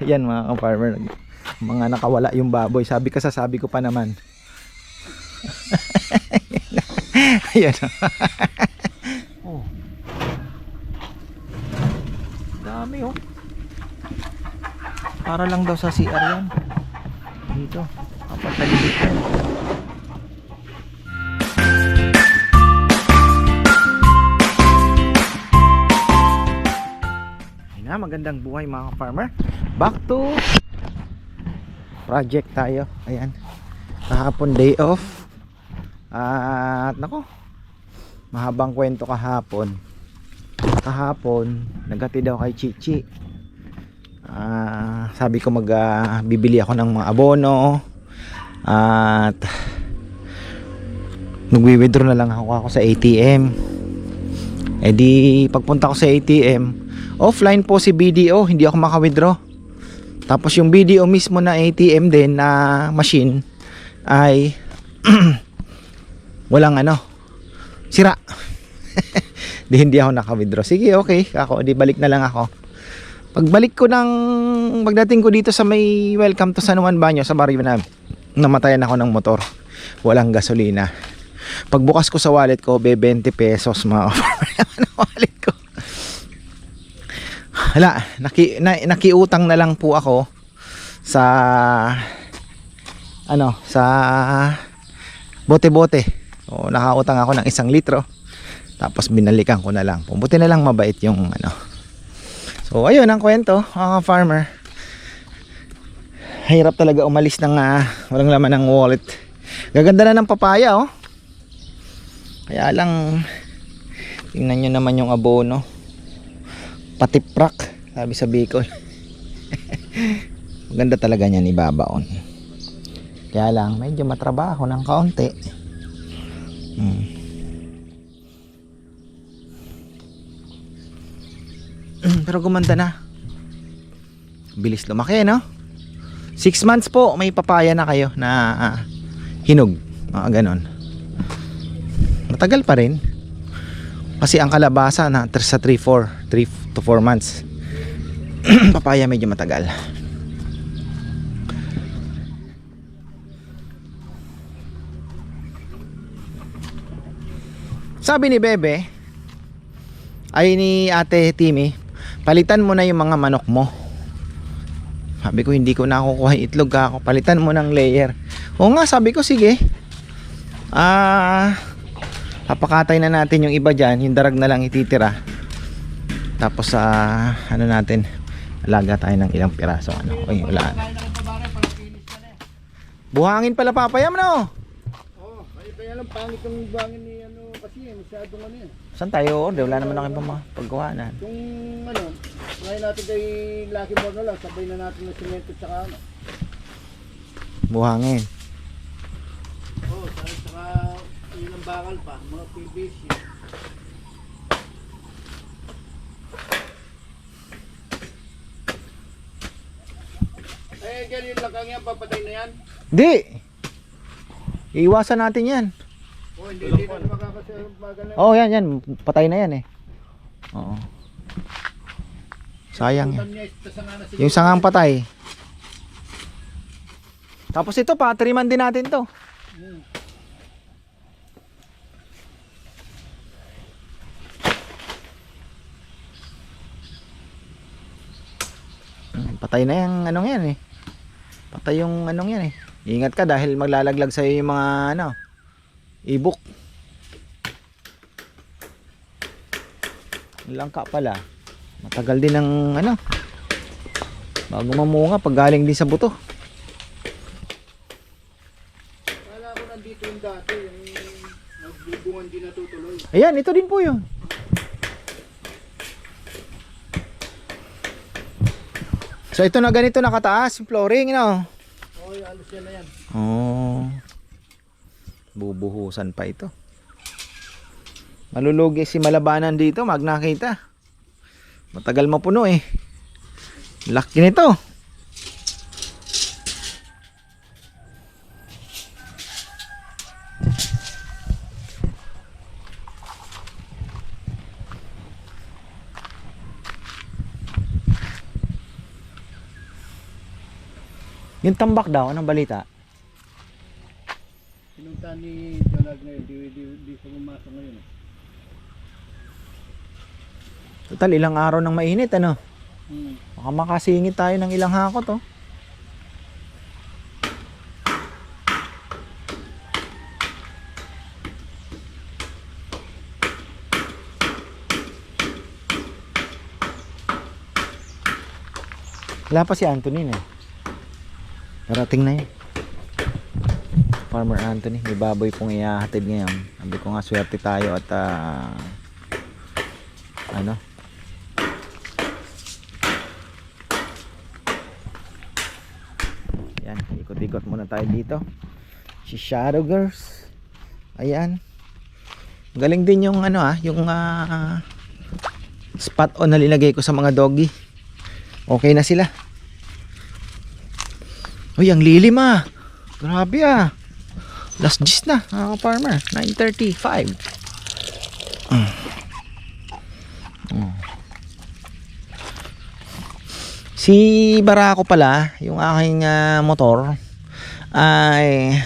Yan mga ka-farmer, mga nakawala yung baboy. Sabi ko pa naman. Ayan. Oh. Dami oh. Para lang daw sa CR yan. Dito. Kapag taligid yan. Ayun na, magandang buhay mga farmer. Back to project tayo. Ayan. Kahapon day off. At nako, mahabang kwento kahapon. Kahapon, naghatid daw kay Chichi. Sabi ko bibili ako ng mga abono. At nagwi-withdraw na lang ako sa ATM. Eh di pagpunta ko sa ATM, offline po si BDO, hindi ako maka-withdraw. Tapos yung BDO mismo na ATM din na machine ay walang sira. Hindi ako naka-withdraw. Sige, okay. Di balik na lang ako. Pagbalik ko pagdating ko dito sa may Welcome to San Juan Banyo sa barrio na, namatayan ako ng motor. Walang gasolina. Pagbukas ko sa wallet ko, 20 pesos mga wallet ko. Hala, nakiutang na lang po ako sa sa bote-bote. Nakautang ako ng 1 litro. Tapos binalikan ko na lang. Buti na lang mabait yung So ayun ang kwento, mga farmer. Hirap talaga umalis ng walang laman ng wallet. Gaganda na ng papaya oh. Kaya lang tingnan nyo naman yung abono. Patiprak, sabi sa Bicol. Maganda talaga niyan ibabaon. Kaya lang medyo matrabaho ng kaunti. Pero gumanda na. Bilis lumaki, no? 6 months po may papaya na kayo na hinog, ganon. Matagal pa rin. Kasi ang kalabasa na sa 3 to 4 months. Papaya medyo matagal. Sabi ni Bebe ay ni Ate Timmy, palitan mo na yung mga manok mo. Sabi ko hindi ko na kukuha itlog ako, palitan mo ng layer. Oo nga, sabi ko sige. Papakatay na natin yung iba dyan, yung darag na lang ititira. Tapos natin, alaga tayo ng ilang piraso. Uy, wala. Buhangin pala papayam no? Oo, kaya lang pangit yung buhangin ni kasi masyadong yan. Saan tayo order? Wala naman ako pa paggawanan. Kung ngayon natin kay Lucky More na lang, sabay na natin ng semento tsaka buhangin. Oo, tsaka yun ang bakal pa, mga PVC. Ganyan lang kang yan, papatay na yan? Di! Iiwasan natin yan. Hindi na makakasamagal na. Yan. Patay na yan eh. Oo. Sayang yan. Yung sangang patay. Tapos ito, patriman din natin to. Patay na yung yan eh. Patay yung yan eh. Ingat ka dahil maglalaglag sa'yo yung mga ibok. Langka pala. Matagal din ng bago mamunga pag galing din sa buto. Kala ko nandito yung dati, yung nagbubungan din natutuloy. Ayan, ito din po yun. So ito na ganito nakataas yung flooring, Alos yan na yan. Bubuhusan pa ito. Malulugi si Malabanan dito, magnakita. Matagal mapuno eh. Laki nito. Yung tambak daw, anong balita? Pinunta ni Donald ngayon, di sa bumasa ngayon. Total, ilang araw nang mainit, ano? Hmm. Baka makasingit tayo ng ilang hakot, oh. Wala pa si Anthony na. Parating na yun. Farmer Anthony, may baboy pong ihahatid ngayon. Sabi ko nga, swerte tayo at ano? Yan, ikot-ikot muna tayo dito. Si Shadow Girls. Ayan. Galing din yung ano yung spot on na linagay ko sa mga doggy. Okay na sila. Uy, ang lilim Grabe Last gist na mga farmer. 9:35. Si Barako pala, yung aking motor ay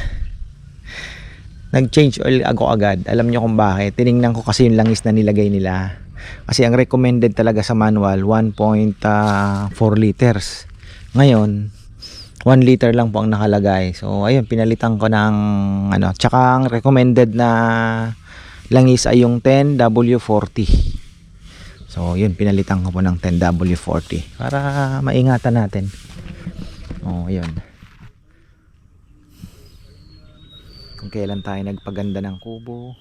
nag-change oil ako agad. Alam nyo kung bakit? Tiningnan ko kasi yung langis na nilagay nila. Kasi ang recommended talaga sa manual 1.4 liters. Ngayon 1 liter lang po ang nakalagay. So ayun, pinalitan ko ng ano, tsaka ang recommended na langis ay yung 10W40. So yun, pinalitan ko po ng 10W40 para maingatan natin. Oh, yun. Kung kailan tayo nagpaganda ng kubo,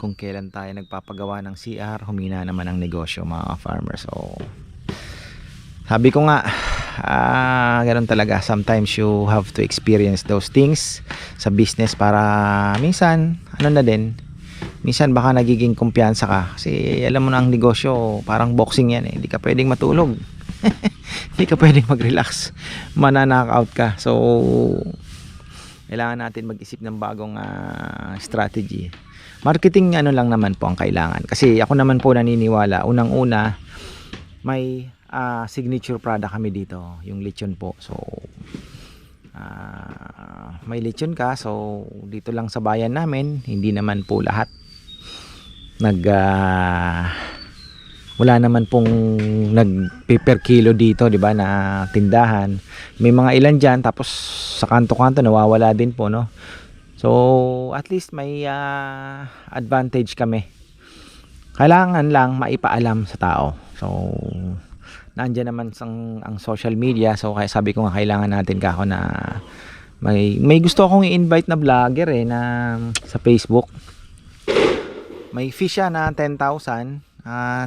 kung kailan tayo nagpapagawa ng CR, humina naman ang negosyo mga farmer. So sabi ko nga, ganun talaga, sometimes you have to experience those things sa business para minsan minsan baka nagiging kumpiyansa ka, kasi alam mo na ang negosyo parang boxing yan hindi ka pwedeng matulog. Hindi ka pwedeng mag-relax, mananockout ka. So kailangan natin mag-isip ng bagong strategy. Marketing lang naman po ang kailangan, kasi ako naman po naniniwala, unang-una may signature product kami dito, yung lechon po. So may lechon ka, so dito lang sa bayan namin, hindi naman po lahat wala naman pong per kilo dito, di ba, na tindahan. May mga ilan diyan, tapos sa kanto-kanto nawawala din po, no. So at least may advantage kami. Kailangan lang maipaalam sa tao. So nandiyan naman ang social media, so kaya sabi ko nga kailangan natin kako na may gusto akong i-invite na vlogger na sa Facebook. May fee siya na 10,000.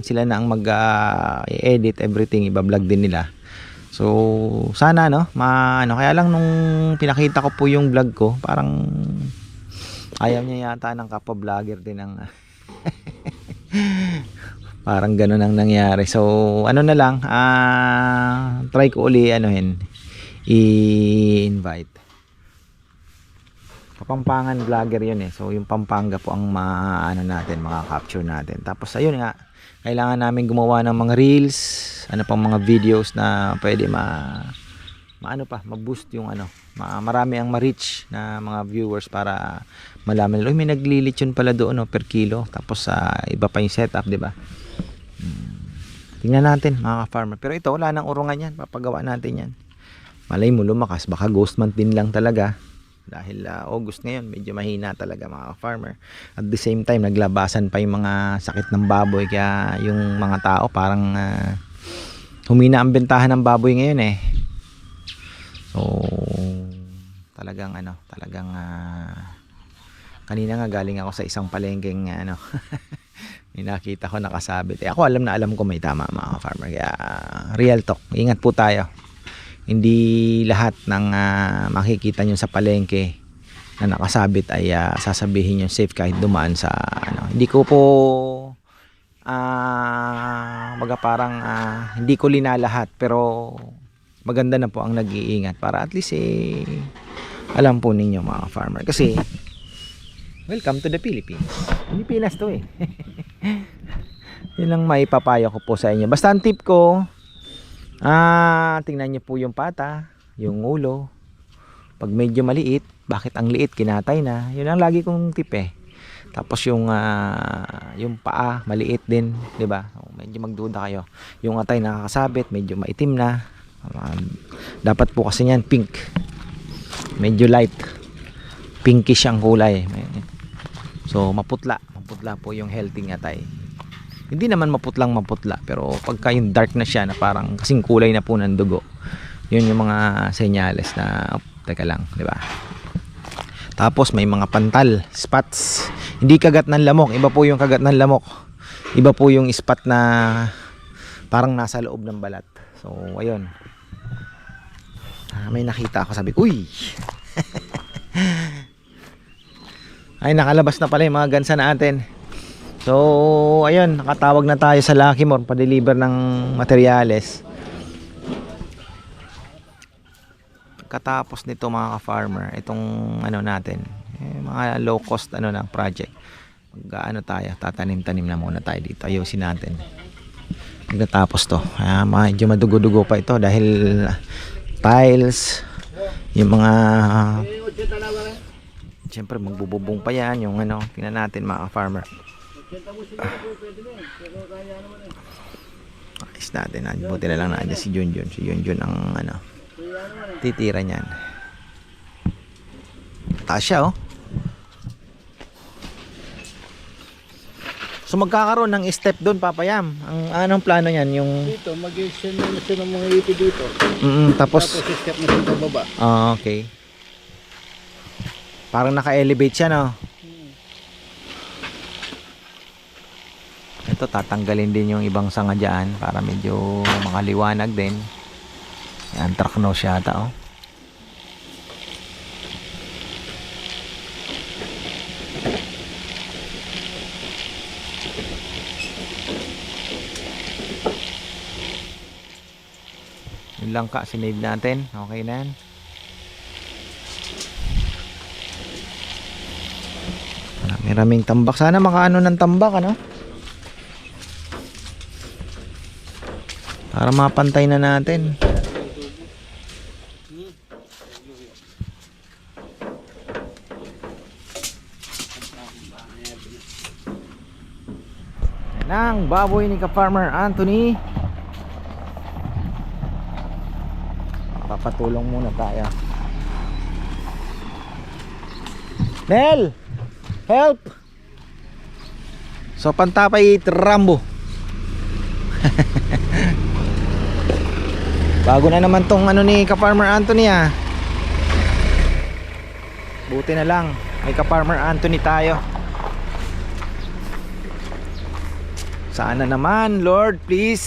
Sila na ang mag-edit everything, iba-vlog din nila. So sana kaya lang nung pinakita ko po yung vlog ko, parang ayaw niya yata ng kapwa vlogger din ang parang gano'n ang nangyari. So ano na lang, try ko uli i-invite. Kapampangan vlogger yun So yung Pampanga po ang maka-capture natin. Tapos ayun nga, kailangan namin gumawa ng mga reels, pang mga videos na pwede ma-boost yung marami ang ma-reach na mga viewers, para malaman nila, may naglilitsyon pala doon per kilo. Tapos iba pa yung setup, di ba? Tingnan natin mga farmer. Pero ito, wala nang urungan yan, papagawa natin yan. Malay mo lumakas, baka ghost month din lang talaga. Dahil August ngayon, medyo mahina talaga mga farmer. At the same time, naglabasan pa yung mga sakit ng baboy, kaya yung mga tao parang humina ang bentahan ng baboy ngayon So talagang kanina nga galing ako sa isang palengkeng may nakita ko nakasabit. Ako alam ko may tama mga farmer. Kaya real talk, ingat po tayo. Hindi lahat ng makikita nyo sa palengke na nakasabit ay sasabihin nyo safe kahit dumaan sa Hindi ko po parang hindi ko linalahat, pero maganda na po ang nag-iingat para at least alam po ninyo mga farmer. Kasi welcome to the Philippines. Pilipinas to Yun lang may papayo ko po sa inyo. Basta ang tip ko, tingnan nyo po yung pata, yung ulo, Pag medyo maliit, bakit ang liit, kinatay na. Yun ang lagi kong tip eh. Tapos yung paa, maliit din, 'di ba? Medyo magduda kayo. Yung atay nakakasabit, medyo maitim na. Dapat po kasi niyan pink. Medyo light. Pinkish ang kulay. So maputla po yung healthy atay. Hindi naman maputla, pero pagka yung dark na siya na parang kasing kulay na po ng dugo. Yun yung mga senyales na teka lang, 'di ba? Tapos may mga pantal, spots. Hindi kagat ng lamok, iba po yung kagat ng lamok. Iba po yung spot na parang nasa loob ng balat. So, ayun. May nakita ako, sabi ko, uy! Ay, nakalabas na pala yung mga gansa natin. So, ayun, nakatawag na tayo sa Lucky More pa-deliver ng materyales. Katapos nito mga ka-farmer, itong ano natin, mga low cost ng project. Tayo, tatanim-tanim na muna tayo dito. Ayusin natin. Pagkatapos to, medyo madugo-dugo pa ito dahil tiles, yung mga siyempre magbububong pa yan, yung tingnan natin mga ka-farmer. Ayos natin, buti na lang na si Junjun. Si Junjun ang titira niyan. Taas siya So magkakaroon ng step doon, Papa Yam. Ang anong plano niyan? Yung Dito, mag-extend na siya ng mga iti dito. tapos step na siya sa baba. okay. Parang naka-elevate siya, no? Ito, tatanggalin din yung ibang sanga dyan para medyo makaliwanag din. Yan, anthracnose siya ata, Yun lang ka, sinave natin. Okay na yan. Maraming tambak. Sana makaano ng tambak, para mapantay na natin. Yan ang baboy ni ka-farmer Anthony. Papatulong muna tayo. Nel! Help! So pantapay Rambo. Bago na naman tong ni ka-farmer Anthony Buti na lang may ka-farmer Anthony tayo. Sana naman, Lord, please.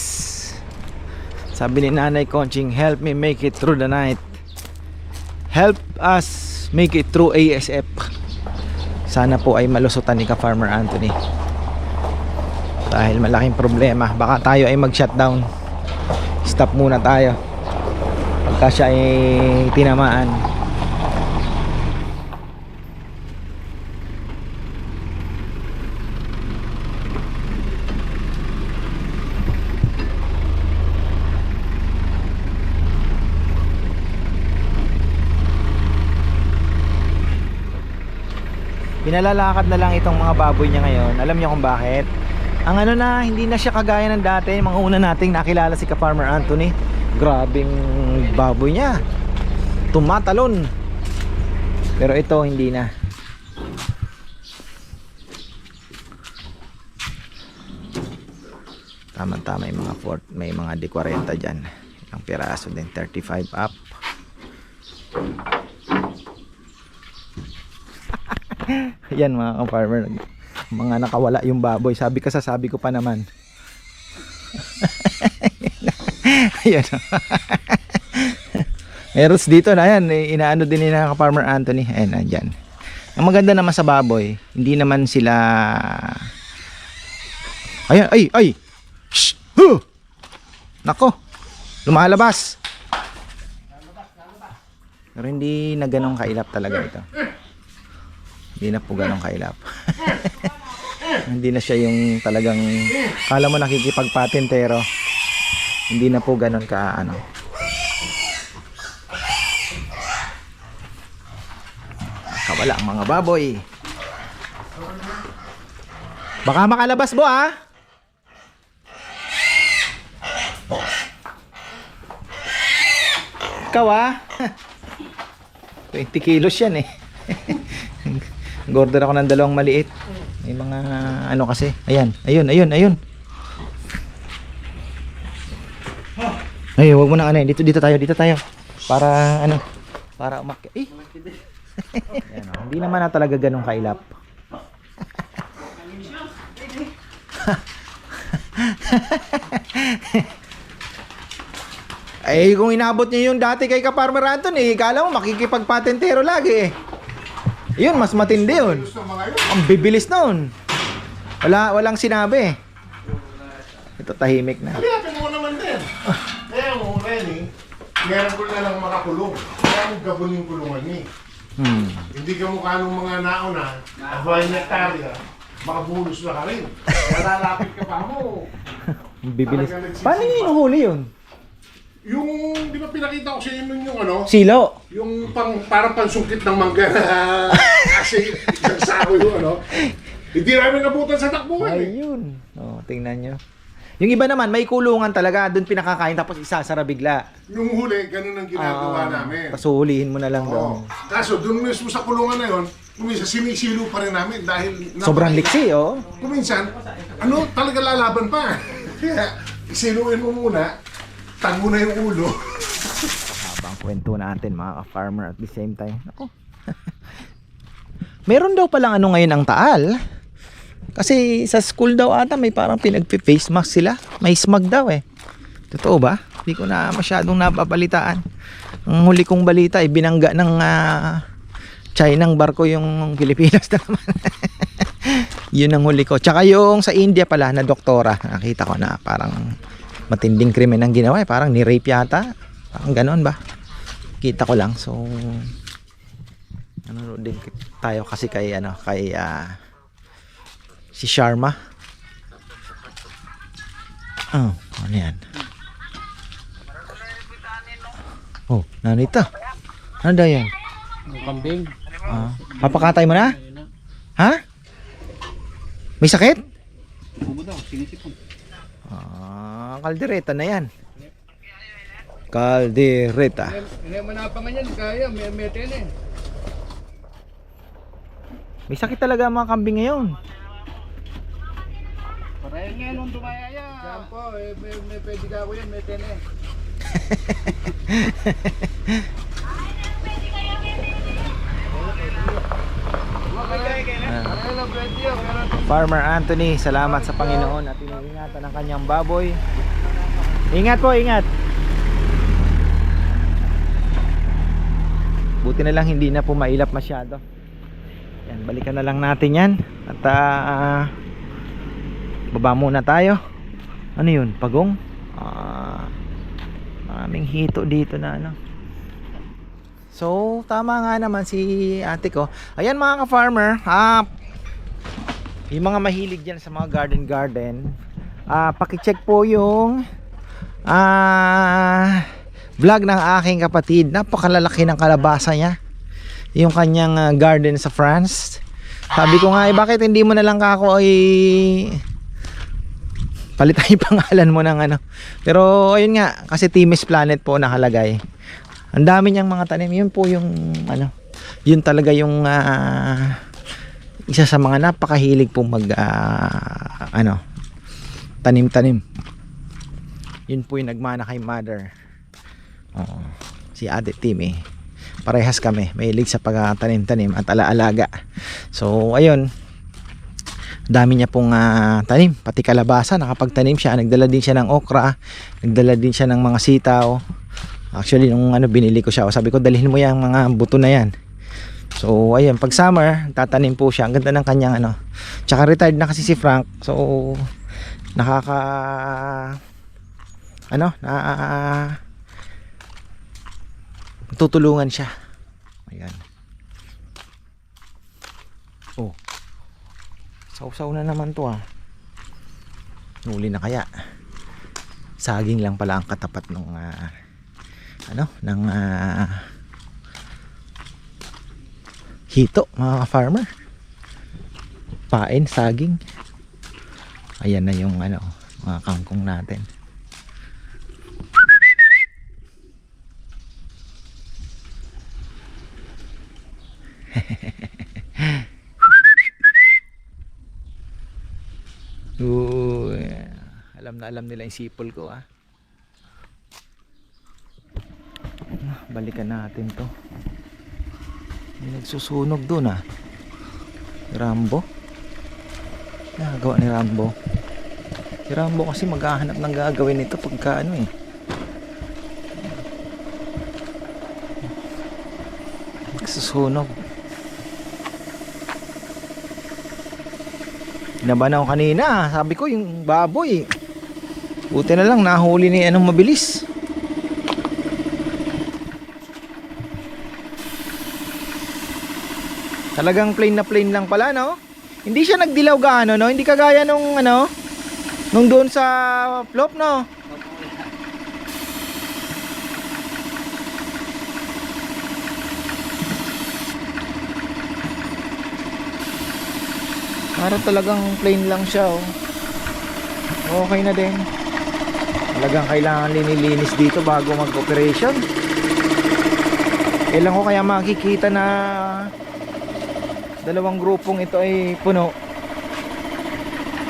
Sabi ni Nanay Conching, help me make it through the night. Help us make it through ASF. Sana po ay malusutan ni ka-farmer Anthony. Dahil malaking problema. Baka tayo ay mag-shutdown. Stop muna tayo pagka siya ay tinamaan. Pinalalakad na lang itong mga baboy niya ngayon. Alam niyo kung bakit? Ang hindi na siya kagaya ng dati. Mga una nating nakilala si ka-farmer Anthony. Grabing baboy niya. Tumatalon. Pero ito hindi na. Tama-tama yung mga may mga D40 dyan. Ang piraso din, 35 up. Yan mga ka-farmer, mga nakawala yung baboy. Sabi ko pa naman. Ayan. Meron dito na yan, inaano din ni ka-farmer Anthony. Ayan, nandyan. Ang maganda naman sa baboy, hindi naman sila ayan, ay shh, huh! Nako, lumalabas. Pero hindi na ganong kailap talaga ito. Hindi na po ganong kailap. Hindi na siya yung talagang kala mo nakikipagpatintero. Hindi na po ganon ka Nawawala ang mga baboy. Baka makalabas mo ah. Ikaw ah. 20 kilos yan eh. Order ako ng dalawang maliit. May mga ano kasi. Ayan, ayun. Ay, wag mo na ano, dito tayo. Para ano, para umakyat. Eh. Ayan, oh. Hindi naman na talaga ganun kailap. Ay, kung inabot niyo yung dati kay Ka-Farmer Anton eh, kala mo makikipagpatentero lagi eh. Yun, mas matindi yun. Ang bibilis nun. Walang sinabi. Ito tahimik na. Kaya mo naman din. Kaya mo, Renny, meron ko na lang makakulong. Kaya mo gabunin kulungan niya. Hindi ka mukha nung mga nauna, abuhay na hektarya, makabulos na ka rin. Malalapit ka pa mo. Ang bibilis. Paano yung inuhuli yun? Yung, di ba pinakita ko sa inyo nun yung ano? Silo. Yung parang pansungkit ng mangga na kasi isang sako yung ano. Hindi namin nabutan sa takbuhan eh. Ayun. Oh, tingnan nyo. Yung iba naman, may kulungan talaga. Doon pinakakain tapos isasara bigla. Yung huli, ganun ang ginagawa namin. Tapos huhulihin mo na lang Oo. doon. Kaso doon mismo sa kulungan na yun, kuminsan sinisilo pa rin namin dahil Sobrang liksi, oh. kuminsan, ano talaga lalaban pa. Kaya isiluin mo muna, tag mo na yung ulo. Habang kwento natin mga ka-farmer at the same time. Ako. Meron daw palang ano ngayon ang Taal. Kasi sa school daw ata may parang pinagpi-face mask sila. May smog daw eh. Totoo ba? Hindi ko na masyadong napapalitaan. Ang huli kong balita ay binangga ng Chinang barko yung Pilipinas na naman. Yun ang huli ko. Tsaka yung sa India pala na doktora. Nakita ko na parang matinding krimen ang ginawa eh. Parang ni-rape yata. Parang ganon ba? Kita ko lang. So ano din tayo kasi kay si Sharma. Oh, ano yan? Oh, nanita. Ano daw yan? Kambing. Papakatay mo na? Ha? May sakit? Bubo daw, sinisipon. Kaldereta na yan. Kaldereta. Hindi manapangan yan, kaya may tene. May sakit talaga ang mga kambing ngayon. Parang nga nung tumayaya. Yan po, may pwede ka ako yan, may tene. Farmer Anthony, salamat sa Panginoon at iniingatan ang kanyang baboy. Ingat po, ingat. Buti na lang hindi na po mailap masyado. Yan, balikan na lang natin yan. At baba muna tayo. Ano yun? Pagong? Maraming hito dito na ano. So, tama nga naman si ate ko. Ayan mga ka-farmer, yung mga mahilig dyan sa mga garden, pakicheck po yung vlog ng aking kapatid. Napakalalaki ng kalabasa niya. Yung kanyang garden sa France. Sabi ko nga, bakit hindi mo na lang kako palitan yung pangalan mo ng ano. Pero ayun nga, kasi Timis Planet po nakalagay. Ang dami niyang mga tanim. Yun po yung ano, yun talaga yung isa sa mga napakahilig pong mag tanim-tanim. Yun po yung nagmana kay mother. Si Ate Timmy. Parehas kami, mahilig sa pagtanim-tanim at alaalaga. So ayun, dami niya pong tanim, pati kalabasa. Nakapagtanim siya, nagdala din siya ng okra, nagdala din siya ng mga sitaw. Actually nung binili ko siya, sabi ko dalhin mo yung mga buto na yan. So ayun, pag summer tatanim po siya. Ang ganda ng kanyang tsaka retired na kasi si Frank. So tutulungan siya. Ayan. Oh. Sausaw na naman to Huli na kaya. Saging lang pala ang katapat ng hito mga farmer. Pain, saging. Ayan na yung ano, mga kangkong natin. Alam na alam nila yung sipol ko ah. Balikan natin to. May nagsusunog dun ah. Rambo. Nagawa ni Rambo. Si Rambo kasi maghahanap ng gagawin nito pagka ano eh. Nagsusunog. Naban ako kanina. Sabi ko yung baboy. Buti na lang nahuli ni anong mabilis. Talagang plain na plain lang pala, no? Hindi siya nagdilaw gaano, no? Hindi kagaya nung ano, nung doon sa flop, no? Para talagang plain lang siya, oh. Okay na din. Talagang kailangan linilinis dito bago mag-operation. Kailan ko kaya makikita na dalawang grupong ito ay puno?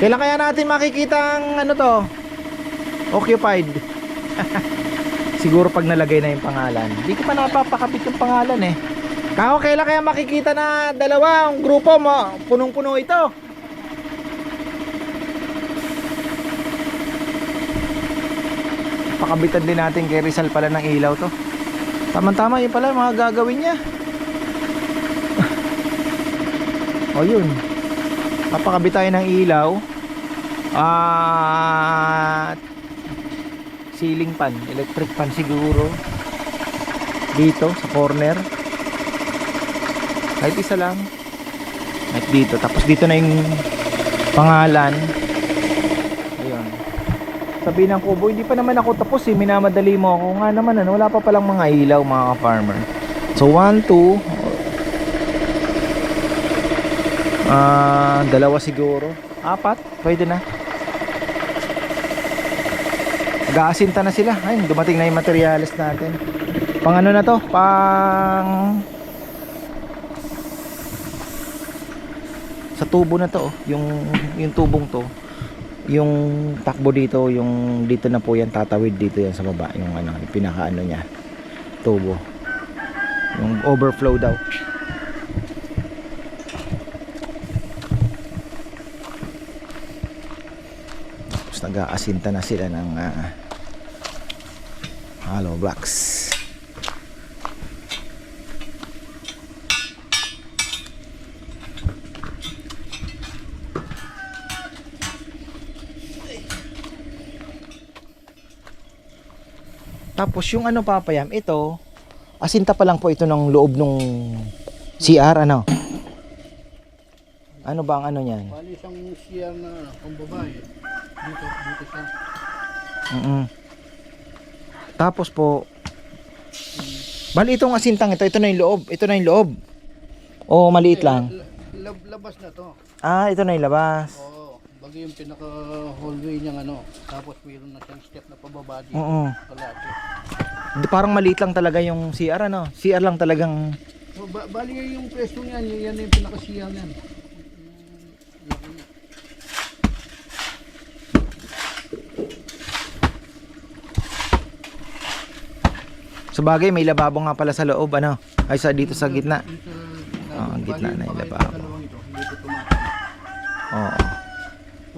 Kailan kaya natin makikita ang ano to? Occupied. Siguro pag nalagay na yung pangalan. Hindi ko pa napapakapit yung pangalan eh. Kako, kailan kaya makikita na dalawang grupo mo punong-puno ito? Pakabitan din natin kay Rizal pala ng ilaw to. Tama-tama yun pala mga gagawin niya. O yun, papakabit tayo ng ilaw at ceiling fan, electric fan siguro dito sa corner. Kahit isa lang. Kahit dito. Tapos dito na yung pangalan. Ayun. Sabi ng kubo, hindi pa naman ako tapos eh. Minamadali mo ako. Nga naman ano, wala pa palang mga ilaw mga farmer. So 1, 2 dalawa siguro. 4, pwede na. Mag-aasinta na sila. Ayun, dumating na yung materials natin. Pang ano na to? Pang sa tubo na to, oh. Yung tubong to, yung takbo dito, yung dito na po yan, tatawid dito yan sa baba, yung ano, yung pinaka ano niya, tubo, yung overflow daw. Tapos nag-aasinta na sila ng hollow blocks. Tapos yung ano papayam, ito asinta pa lang po ito ng loob nung CR ano. Ano ba ang ano niyan? Bali isang CR na pambabae. Dito siya. Tapos po bali itong asintang ito na yung loob. Ito na yung loob. O maliit lang. Labas na to. Ah, ito na yung labas. Oo. Bagay yung pinaka hallway niyang ano. Tapos mayroon na siyang step na pababa dito. Oo. Kalate. Parang maliit lang talaga yung CR ano. CR lang talagang. So, bali yung pwesto niyan, yan yung pinaka-CR niyan. Sa bagay may lababo nga pala sa loob ano. Ay sa dito sa gitna. Oo, ang gitna na yung lababo. Dito tumatama. Oo.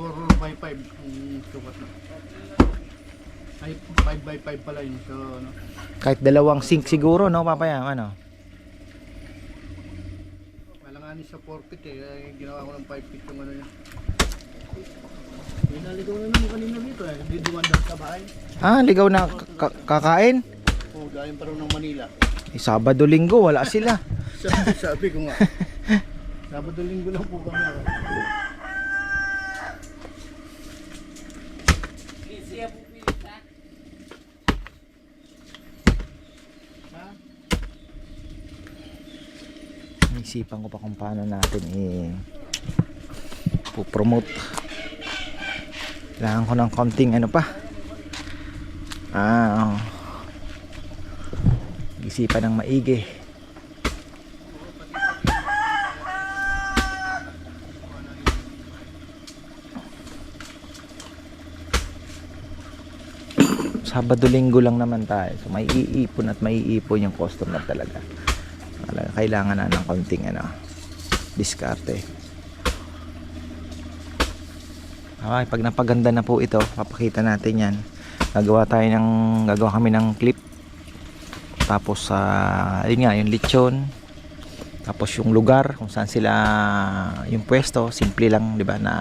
4x5 ang sukat na. Ay 5x5 pala yun. So ano. Kahit dalawang sink siguro no papayam ano. Malanganin sa 4 feet eh. Ay, ginawa ko ng 5 feet yung ano yun. Pinaligaw na naman kanina dito eh. Hindi dumandang sa bahay. Ah, ligaw na kakain? Oo, galing pa rin ng Manila. Sabado linggo wala sila. Sabi ko nga. Sabado linggo lang po kami. May Isipan ko pa kung paano natin promote. Kailangan ko ng konting ano pa. Isipan ng maigi. Sabado linggo lang naman tayo. So may iipon at may iipon yung customer talaga. Kailangan na ng konting diskarte. Okay, pag napaganda na po ito, papakita natin yan. Gagawa kami ng clip. Tapos yun nga, yung lechon. Tapos yung lugar kung saan sila yung pwesto, simple lang, 'di ba, na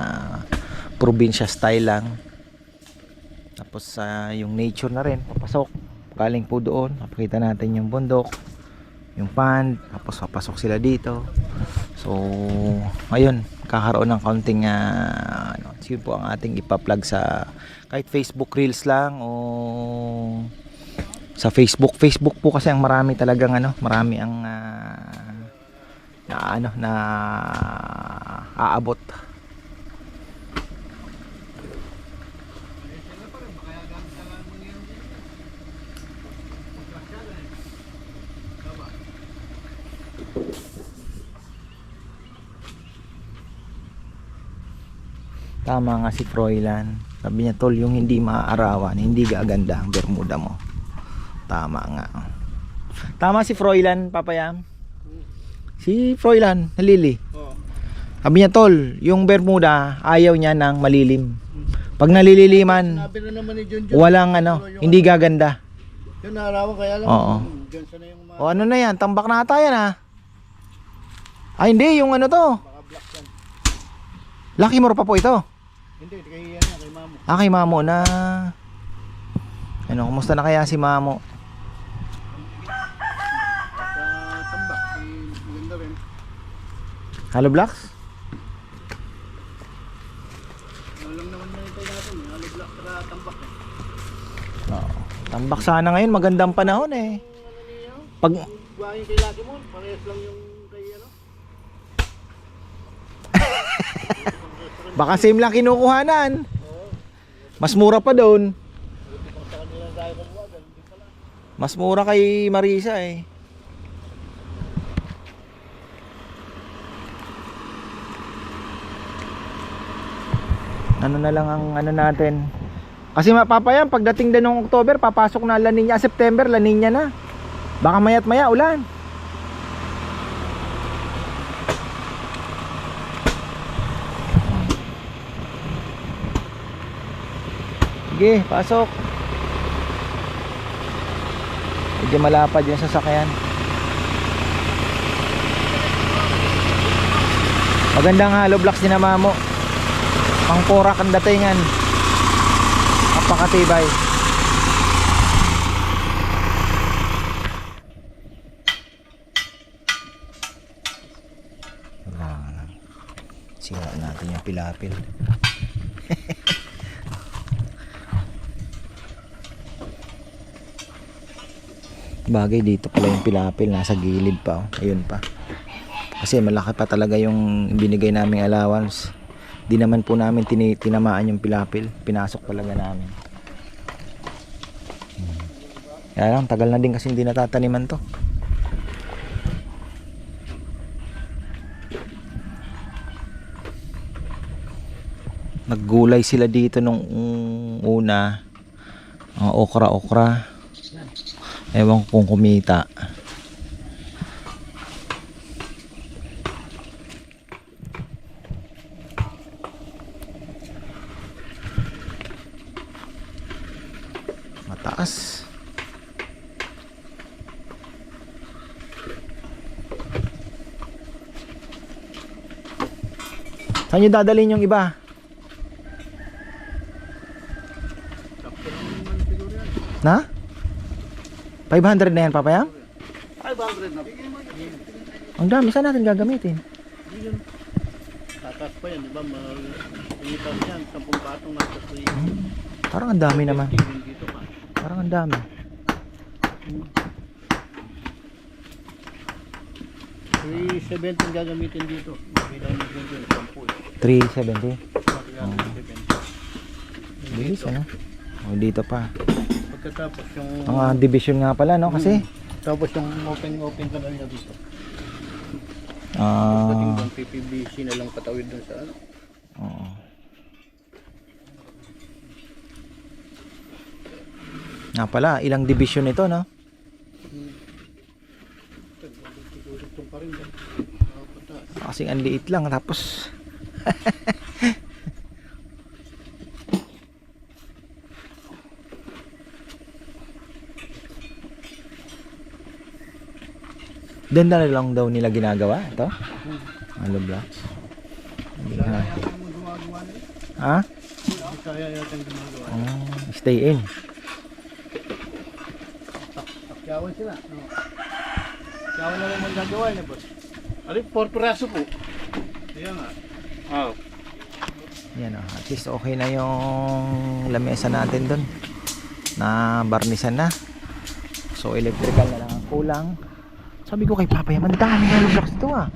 probinsya style lang. Tapos yung nature na rin, papasok. Galing po doon, papakita natin yung bundok, yung pond, tapos papasok sila dito. So, ayun, kakaroon ng konting yun po ang ating ipa-plug sa kahit Facebook Reels lang o sa Facebook po kasi ang marami talagang marami ang na aabot. Tama nga si Froilan. Sabi niya, tol, yung hindi maaarawan, hindi gaganda ang bermuda mo. Tama nga. Tama si Froilan, Papayam. Si Froilan, nalili. Sabi niya, tol, yung bermuda, ayaw niya ng malilim. Pag nalililiman, Sabi na naman ni John walang hindi gaganda. Yung naarawan kaya lang. Oo. John na yung mga O ano na yan, tambak na ata yan Ay hindi, yung to. baka black yan. Lucky More pa po ito. Hindi, kay Mamo. Kay Mamo na. Kumusta na kaya si Mamo? Sa tambak, maganda rin. Hollow Blocks? Alam naman na ito natin, halo black sa tambak. Oo. Tambak sana ngayon, magandang panahon Pag Buhangin kay Lucky Moon, parehas lang yung kay baka same lang kinukuhanan. Mas mura pa doon. Mas mura kay Marisa Ano na lang ang natin. Kasi mapapayam pagdating din ng October, papasok na La Nina, September La Nina na. Baka maya't maya ulan. Sige, pasok. Medyo malapad yung sasakyan. Magandang hollow blocks din na Mamo. Pangporak ang datingan. Napakatibay. Sira natin yung pilapil. Bagay dito pala yung pilapil, nasa gilid pa ayun pa. Kasi malaki pa talaga yung binigay naming allowance. Di naman po namin tinamaan yung pilapil, pinasok talaga namin. Kaya lang, tagal na din kasi hindi natataniman to. Naggulay sila dito nung una, okra. Ewan ko kung kumita. Mataas. Saan nyo dadalhin yung iba? Na? 500 na yan, Papayam? 500 na. Ang dami, saan natin gagamitin? Tatas pa yan, di ba? Malipas yan, 10 patong nasa free. Parang ang dami naman. Dito pa. Parang ang dami. 370 ang gagamitin dito. Bilang ng dito yung 370. 10. Bilis ano? O dito pa. Pagkatapos yung... Mga division nga pala no kasi. Tapos yung open kanal niya dito. Ah. Dating doon, PPBC na lang patawid doon sa ano. Oo. Nga pala, ilang division ito no? Ito pa rin yan. Kasing ang liit lang tapos Doon na lang daw nila ginagawa ito? Hollow blocks. Hindi ha. Ha? Kaya yata yung gumagawa. Oh, stay in. Takyawan sila. No? Takyawan na lang magagawa niya boss. Alin, 4 piraso po. Kaya nga. Oh. Yan o, at least okay na yung lamesa natin doon. Na barnisan na. So electrical na lang ang kulang. Sabi ko kay Papa Yaman, dami hollow blocks ito ah.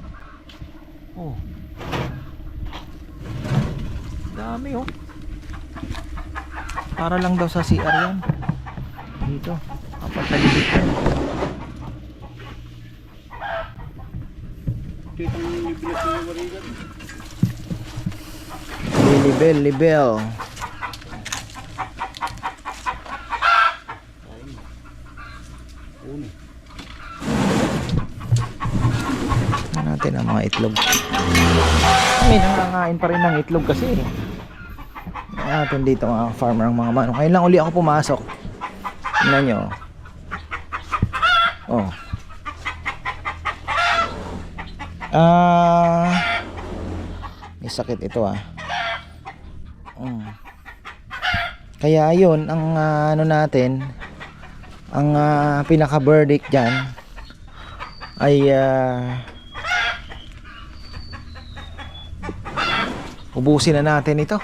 Oh. Dami oh. Para lang daw sa CR yan. Dito. Kapag talibig yan. Dito ang libilas yung warigan. Libel. Natin ang mga itlog. Kami nangangain pa rin ng itlog kasi. Natin dito mga farmer ang mga manok. Ngayon lang uli ako pumasok. Tingnan nyo. Oh. May sakit ito ah. Kaya yun ang ano natin, ang pinaka verdict diyan ay ubusin na natin ito.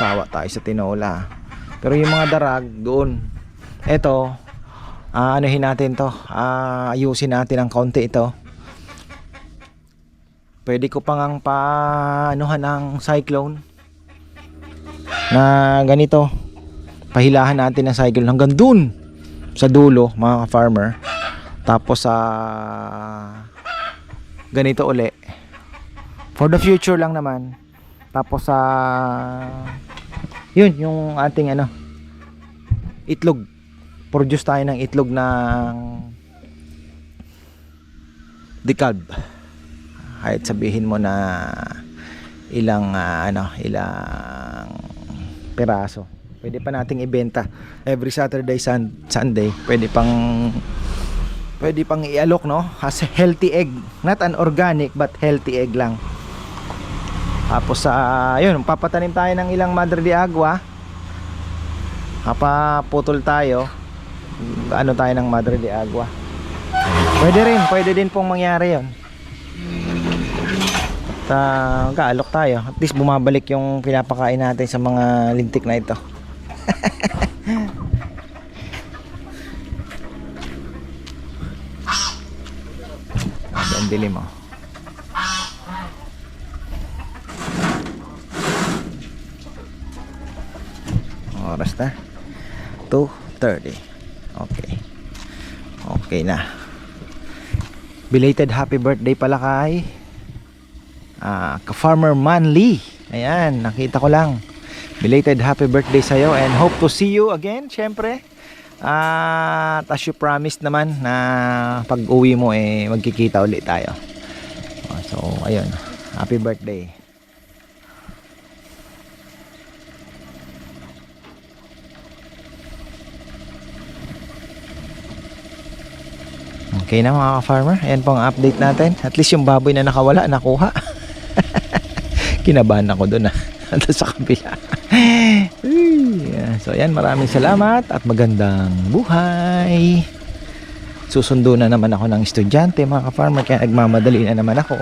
Sawa tayo sa tinola. Pero yung mga darag doon, ito anuhin natin to, ayusin natin ang konti ito. Pwede ko pang ang paanuhan ng cyclone na ganito, pahilahan natin ng cyclone hanggang dun sa dulo mga farmer. Tapos ganito uli for the future lang naman. Tapos yun yung ating ano, itlog, produce tayo ng itlog ng decalb. Kahit sabihin mo na ilang ilang piraso, pwede pa nating ibenta every Saturday, Sunday. Pwede pang ialok no, as healthy egg, not an organic but healthy egg lang. Tapos yun, papatanim tayo ng ilang Madre de Agua. Putol tayo, ano tayo ng Madre de Agua. Pwede din pong mangyari yun. At kaalok tayo, at least bumabalik yung pinapakain natin sa mga lintik na ito. Ang dilim oh. Oras na 2:30. Okay na. Belated happy birthday pala kay ka-farmer Manly. Ayan, nakita ko lang. Belated happy birthday sa'yo and hope to see you again, syempre. At as you promised naman na pag uwi mo magkikita ulit tayo. So ayun, happy birthday. Okay na mga ka-farmer, ayan po ang update natin. At least yung baboy na nakawala, nakuha. Kinabahan ako doon sa kabila. So ayan, maraming salamat at magandang buhay. Susundo na naman ako ng estudyante mga ka-farmer, kaya nagmamadali na naman ako.